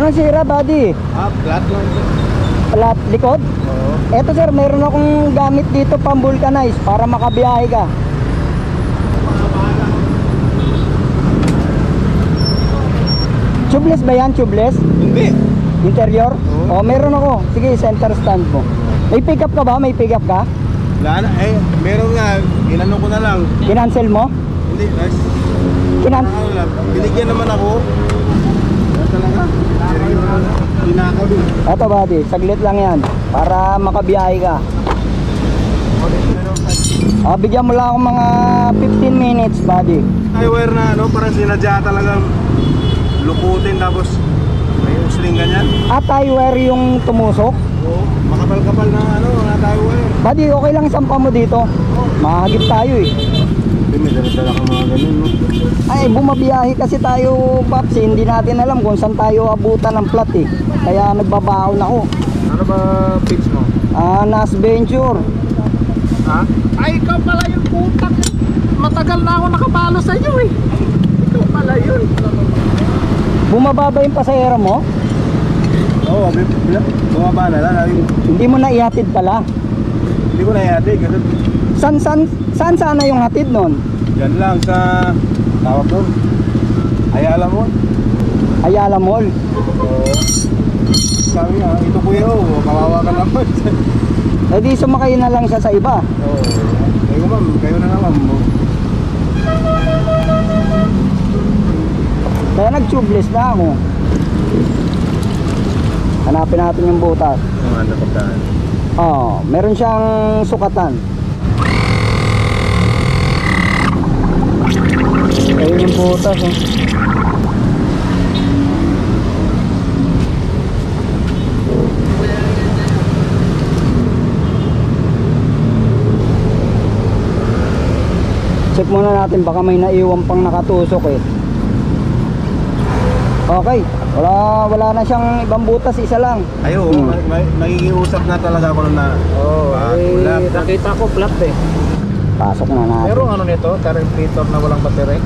Anong sira, buddy? Flat lang. Flat likod? Oo. Eto sir, meron akong gamit dito pang vulcanize para makabiyahe ka. Tubeless ba yan? Tubeless? Hindi. Interior? Oo. O, meron ako. Sige, center stand mo. May pick up ka ba? May pick up ka? Wala na. Meron nga. Inano ko na lang. Kinancel mo? Hindi. Kinan- Binigyan naman ako. Yan talaga. Pinakaw din. Eto buddy, saglit lang yan para makabiyahe ka. Bigyan mo lang ako mga 15 minutes buddy. Skywire na ano, parang sinadya talagang lukutin tapos may usling ganyan. Tie wire yung tumusok. Oo, makapal-kapal na ano, na skywire. Buddy, okay lang sampa mo dito. Mahagip tayo eh. Hindi, may dala-dala ka mga ganun, no? Ay, bumabiyahe kasi tayo, Paps. Hindi natin alam kung saan tayo abutan ng plat eh. Kaya nagbabaon ako. Ano ba pitch mo? Nas Venture. Ha? Ay, ikaw pala yung putak. Matagal na ako nakapalo sa iyo eh. Ikaw pala yun. Bumaba ba yung pasahero mo? Oo, bumaba na lang. Hindi mo na ihatid pala. Hindi ko na yate kasi Saan sana yung hatid nun? yan lang sa tawag doon. Ayala mo. Ayala Mall. Oo. Sabi nga, ito kuya oh, kawawa ka naman. Eh di sumakay na lang siya sa iba. Oo. Kayo ma'am, kayo na naman mo. Kaya nag-tubeless na ako. Hanapin natin yung butas. Ano pagkaan? Meron siyang sukatan. Ayun yung butas oh. Check muna natin, baka may naiwan pang nakatusok eh. Okay, wala na siyang ibang butas, isa lang. Ayo, nakikiusap na talaga ako na. Nakita ko flat eh. Pasok na natin. Merong ano nito, carburetor na walang battery.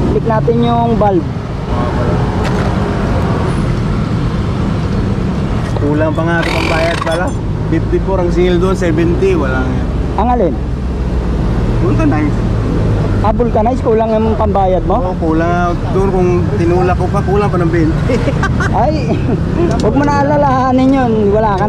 Click natin yung valve. Kulang pa nga ito pang bayad pala. 54 ang singil doon, 70, wala nga. Ang alin? Vulcanize. Vulcanize, kulang yung pambayad mo? Oo, kulang doon kung tinulak ko pa, kulang pa ng 20. Ay, huwag mo na alalahanin yun. Wala ka na